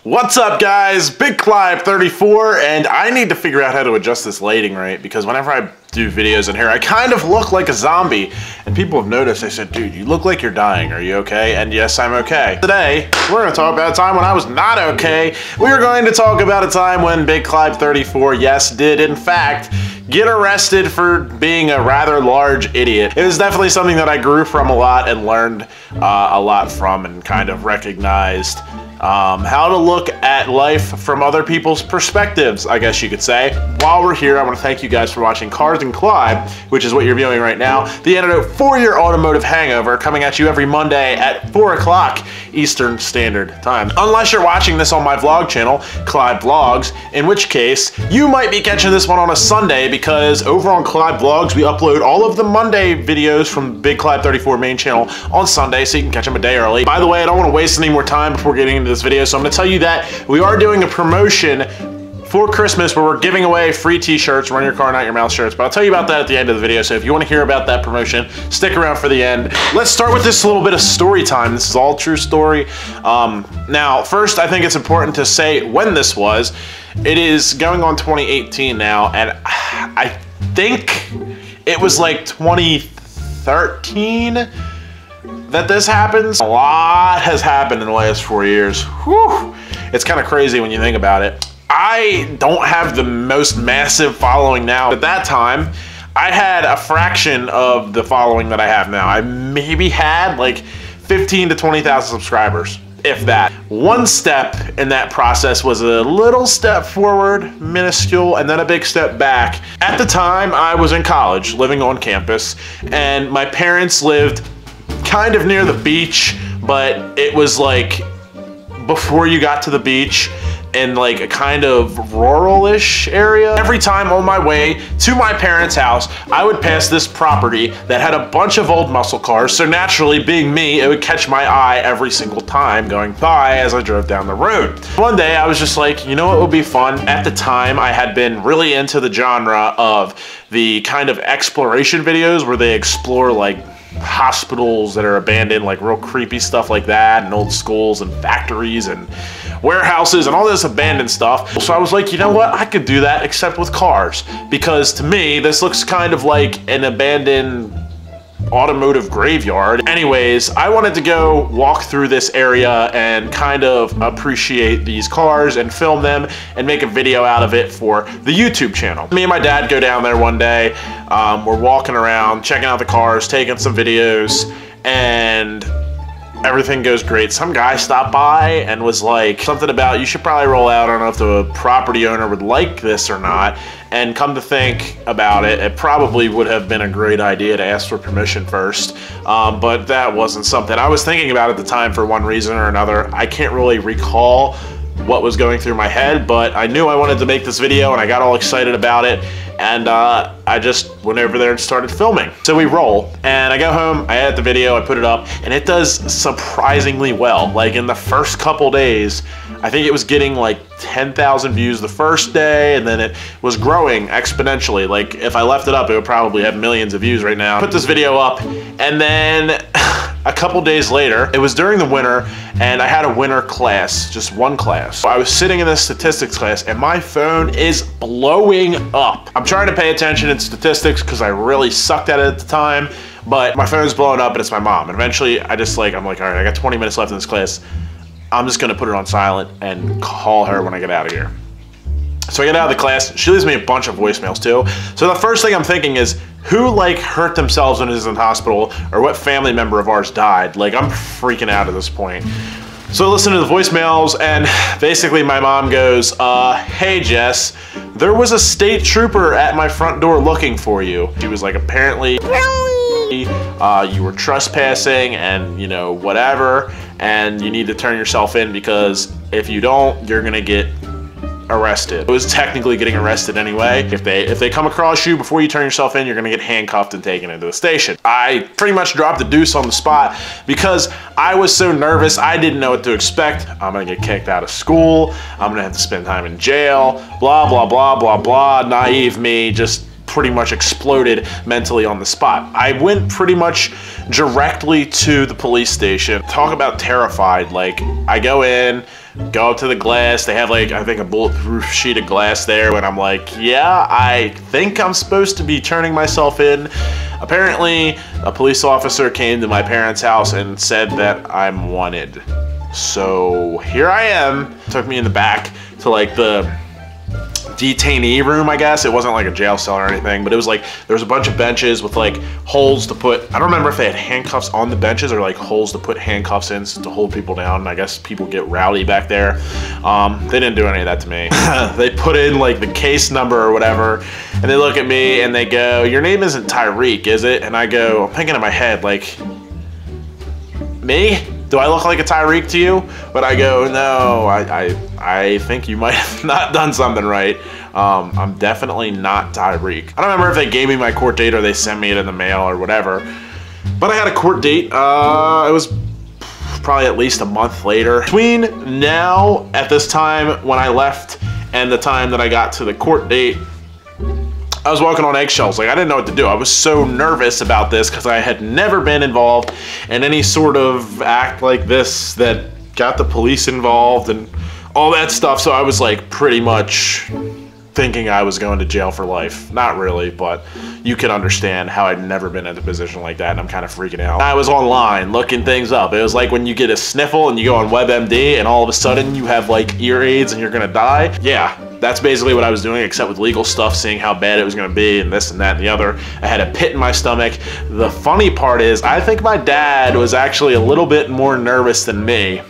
What's up, guys? Big Clive 34, and I need to figure out how to adjust this lighting right, because whenever I do videos in here, I kind of look like a zombie, and people have noticed. They said, dude, you look like you're dying. Are you okay? And yes, I'm okay. Today, we're going to talk about a time when I was not okay. We are going to talk about a time when Big Clive 34, yes, did in fact get arrested for being a rather large idiot. It was definitely something that I grew from a lot and learned a lot from, and kind of recognized how to look at life from other people's perspectives, I guess you could say. While we're here, I want to thank you guys for watching Cars and Clive, which is what you're viewing right now, the antidote for your automotive hangover, coming at you every Monday at 4 o'clock Eastern Standard Time. Unless you're watching this on my vlog channel, Clive Vlogs, in which case you might be catching this one on a Sunday, because over on Clive Vlogs we upload all of the Monday videos from Big Clive 34 main channel on Sunday, so you can catch them a day early. By the way, I don't want to waste any more time before getting into this video, so I'm going to tell you that we are doing a promotion for Christmas where we're giving away free t-shirts, Run Your Car Not Your Mouth shirts, but I'll tell you about that at the end of the video, so if you want to hear about that promotion, stick around for the end. Let's start with this little bit of story time. This is all true story. Now, first, I think it's important to say when this was. It is going on 2018 now, and I think it was like 2013 that this happens. A lot has happened in the last 4 years. Whew. It's kind of crazy when you think about it. I don't have the most massive following now. At that time, I had a fraction of the following that I have now. I maybe had like 15 to 20,000 subscribers, if that. One step in that process was a little step forward, minuscule, and then a big step back. At the time, I was in college, living on campus, and my parents lived kind of near the beach, but it was like before you got to the beach, in like a kind of rural-ish area. Every time on my way to my parents' house, I would pass this property that had a bunch of old muscle cars, so naturally, being me, it would catch my eye every single time going by as I drove down the road. One day, I was just like, you know what would be fun? At the time, I had been really into the genre of the kind of exploration videos where they explore like hospitals that are abandoned, like real creepy stuff like that, and old schools and factories and warehouses and all this abandoned stuff. So I was like, you know what, I could do that except with cars, because to me this looks kind of like an abandoned automotive graveyard. Anyways, I wanted to go walk through this area and kind of appreciate these cars and film them and make a video out of it for the YouTube channel. Me and my dad go down there one day. We're walking around, checking out the cars, taking some videos, and everything goes great. Some guy stopped by and was like something about, you should probably roll out. I don't know if the property owner would like this or not. And come to think about it, it probably would have been a great idea to ask for permission first. But that wasn't something I was thinking about at the time for one reason or another. I can't really recall what was going through my head, but I knew I wanted to make this video and I got all excited about it, and I just went over there and started filming. So we roll, and I go home, I edit the video, I put it up, and it does surprisingly well. Like in the first couple days, I think it was getting like 10,000 views the first day, and then it was growing exponentially. Like if I left it up, it would probably have millions of views right now. Put this video up, and then a couple days later, it was during the winter, and I had a winter class, just one class. So I was sitting in this statistics class, and my phone is blowing up. I'm trying to pay attention in statistics because I really sucked at it at the time, but my phone's blowing up and it's my mom. And eventually I'm like, all right, I got 20 minutes left in this class. I'm just gonna put it on silent and call her when I get out of here. So I get out of the class, she leaves me a bunch of voicemails too. So the first thing I'm thinking is, who like hurt themselves when it was in the hospital, or what family member of ours died? Like, I'm freaking out at this point. So I listen to the voicemails, and basically my mom goes, hey Jess, there was a state trooper at my front door looking for you. She was like, apparently you were trespassing and, you know, whatever, and you need to turn yourself in, because if you don't, you're gonna get arrested. It was technically getting arrested anyway. If they come across you before you turn yourself in, you're gonna get handcuffed and taken into the station. I pretty much dropped the deuce on the spot because I was so nervous. I didn't know what to expect. I'm gonna get kicked out of school. I'm gonna have to spend time in jail. Blah, blah, blah, blah, blah. Naive me just pretty much exploded mentally on the spot. I went pretty much directly to the police station. Talk about terrified. Like, I go in, go up to the glass. They have like, I think, a bulletproof sheet of glass there, and I'm like, yeah, I think I'm supposed to be turning myself in. Apparently, a police officer came to my parents' house and said that I'm wanted. So here I am. Took me in the back to like the detainee room, I guess. It wasn't like a jail cell or anything, but it was like, there was a bunch of benches with like holes to put, I don't remember if they had handcuffs on the benches or like holes to put handcuffs in to hold people down. I guess people get rowdy back there. They didn't do any of that to me. They put in like the case number or whatever, and they look at me and they go, your name isn't Tyreek, is it? And I go, I'm thinking in my head, like, me? Do I look like a Tyreek to you? But I go, no, I think you might have not done something right. I'm definitely not Tyreek. I don't remember if they gave me my court date or they sent me it in the mail or whatever. But I had a court date. It was probably at least a month later. Between now, at this time when I left, and the time that I got to the court date, I was walking on eggshells. Like, I didn't know what to do. I was so nervous about this because I had never been involved in any sort of act like this that got the police involved and all that stuff. So I was like pretty much thinking I was going to jail for life. Not really, but you can understand how I'd never been in a position like that, and I'm kind of freaking out. I was online looking things up. It was like when you get a sniffle and you go on WebMD and all of a sudden you have like ear aids and you're gonna die. Yeah, that's basically what I was doing, except with legal stuff, seeing how bad it was gonna be and this and that and the other. I had a pit in my stomach. The funny part is, I think my dad was actually a little bit more nervous than me.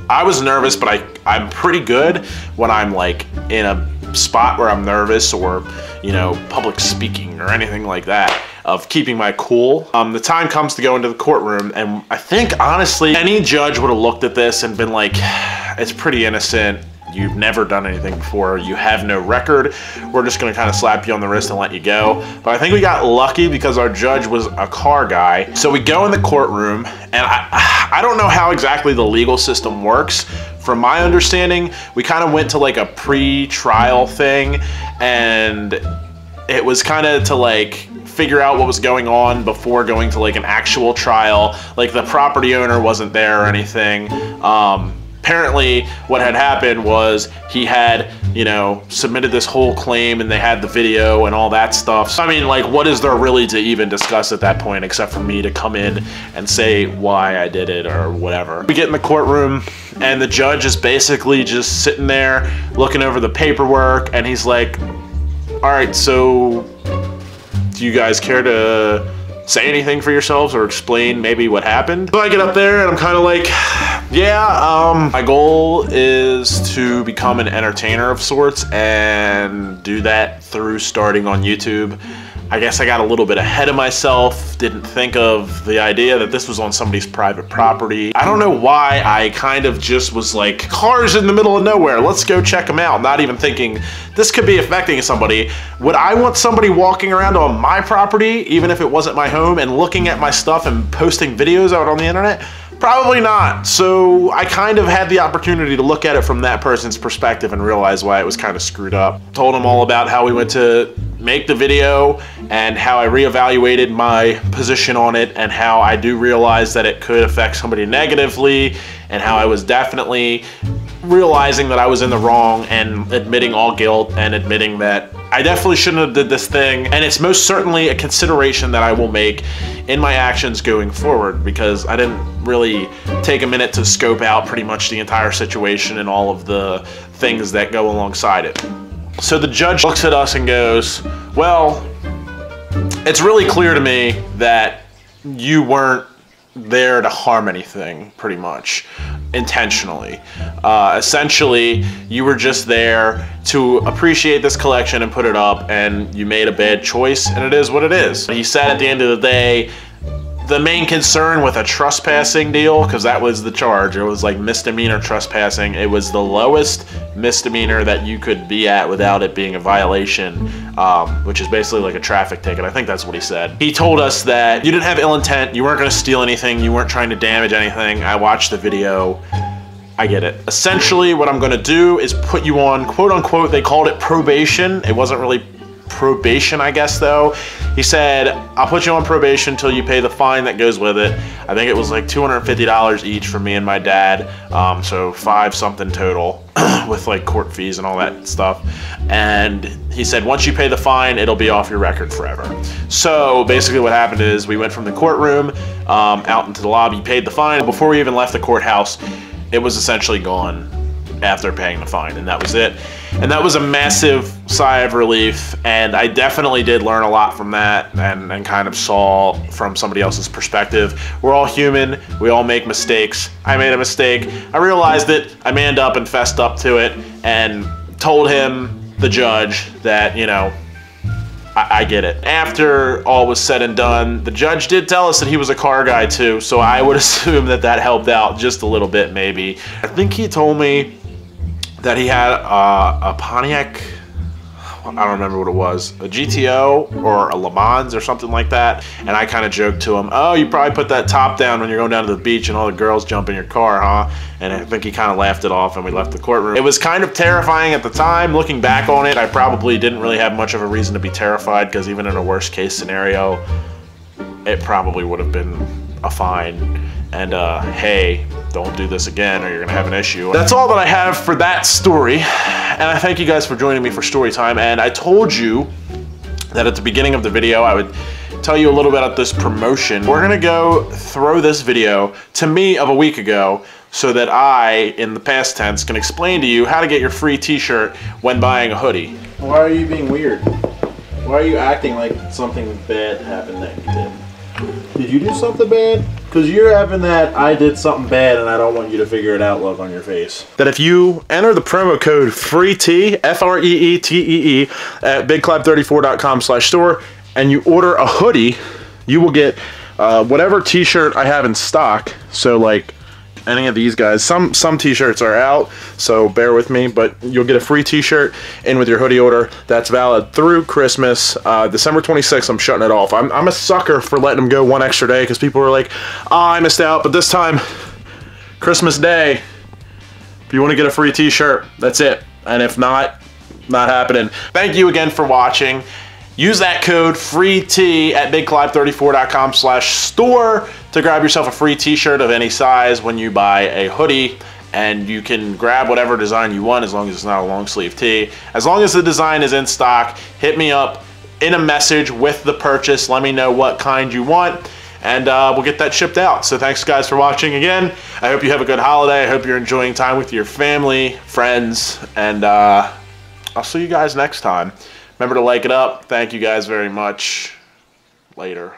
I was nervous, but I'm pretty good when I'm like in a spot where I'm nervous, or, you know, public speaking or anything like that, of keeping my cool. The time comes to go into the courtroom, and I think honestly any judge would have looked at this and been like, it's pretty innocent, you've never done anything before, you have no record, we're just gonna kind of slap you on the wrist and let you go. But I think we got lucky because our judge was a car guy. So we go in the courtroom, and I don't know how exactly the legal system works. From my understanding, we kind of went to like a pre-trial thing, and it was kind of to like figure out what was going on before going to like an actual trial. Like, the property owner wasn't there or anything. Apparently what had happened was he had, you know, submitted this whole claim, and they had the video and all that stuff. So, I mean, like, what is there really to even discuss at that point except for me to come in and say why I did it or whatever. We get in the courtroom, and the judge is basically just sitting there looking over the paperwork, and he's like, all right, so do you guys care to say anything for yourselves or explain maybe what happened? So I get up there and I'm kind of like, yeah, my goal is to become an entertainer of sorts and do that through starting on YouTube. I guess I got a little bit ahead of myself, didn't think of the idea that this was on somebody's private property. I don't know why I kind of just was like, cars in the middle of nowhere, let's go check them out, not even thinking this could be affecting somebody. Would I want somebody walking around on my property, even if it wasn't my home, and looking at my stuff and posting videos out on the internet? Probably not. So I kind of had the opportunity to look at it from that person's perspective and realize why it was kind of screwed up. Told him all about how we went to make the video and how I reevaluated my position on it, and how I do realize that it could affect somebody negatively, and how I was definitely realizing that I was in the wrong and admitting all guilt and admitting that I definitely shouldn't have did this thing. And it's most certainly a consideration that I will make in my actions going forward, because I didn't really take a minute to scope out pretty much the entire situation and all of the things that go alongside it. So the judge looks at us and goes, well, it's really clear to me that you weren't there to harm anything, pretty much, intentionally. Essentially, you were just there to appreciate this collection and put it up, and you made a bad choice, and it is what it is. He said at the end of the day, the main concern with a trespassing deal, because that was the charge, it was like misdemeanor trespassing. It was the lowest misdemeanor that you could be at without it being a violation, which is basically like a traffic ticket. I think that's what he said. He told us that you didn't have ill intent, you weren't going to steal anything, you weren't trying to damage anything. I watched the video. I get it. Essentially, what I'm going to do is put you on, quote unquote, they called it probation. It wasn't really probation, I guess, though. He said, I'll put you on probation until you pay the fine that goes with it. I think it was like $250 each for me and my dad, so $5 something total with like court fees and all that stuff. And he said, once you pay the fine, it'll be off your record forever. So basically what happened is we went from the courtroom out into the lobby, paid the fine. Before we even left the courthouse, it was essentially gone after paying the fine, and that was it. And that was a massive sigh of relief, and I definitely did learn a lot from that and kind of saw from somebody else's perspective. We're all human, we all make mistakes. I made a mistake, I realized it, I manned up and fessed up to it and told him, the judge, that, you know, I get it. After all was said and done, the judge did tell us that he was a car guy too, so I would assume that that helped out just a little bit maybe. I think he told me that he had a Pontiac, I don't remember what it was, a GTO or a Le Mans or something like that. And I kind of joked to him, oh, you probably put that top down when you're going down to the beach and all the girls jump in your car, huh? And I think he kind of laughed it off and we left the courtroom. It was kind of terrifying at the time. Looking back on it, I probably didn't really have much of a reason to be terrified, because even in a worst case scenario, it probably would have been a fine. And hey, don't do this again or you're gonna have an issue. That's all that I have for that story. And I thank you guys for joining me for story time. And I told you that at the beginning of the video, I would tell you a little bit about this promotion. We're gonna go throw this video to me of a week ago so that I, in the past tense, can explain to you how to get your free t-shirt when buying a hoodie. Why are you being weird? Why are you acting like something bad happened that you did? Did you do something bad? Because you're having that I did something bad and I don't want you to figure it out look on your face. That if you enter the promo code FREETEE, F-R-E-E-T-E-E, at bigclap34.com/store, and you order a hoodie, you will get whatever t-shirt I have in stock. So like any of these guys, some t-shirts are out, so bear with me, but you'll get a free t-shirt in with your hoodie order. That's valid through Christmas. December 26th, I'm shutting it off. I'm a sucker for letting them go one extra day, because people are like, oh, I missed out. But this time, Christmas Day, if you want to get a free t-shirt, that's it. And if not, not happening. Thank you again for watching. Use that code FREETEE at bigclap34.com/store to grab yourself a free t-shirt of any size when you buy a hoodie. And you can grab whatever design you want as long as it's not a long sleeve tee. As long as the design is in stock, hit me up in a message with the purchase. Let me know what kind you want, and we'll get that shipped out. So thanks guys for watching again. I hope you have a good holiday. I hope you're enjoying time with your family, friends, and I'll see you guys next time. Remember to like it up. Thank you guys very much. Later.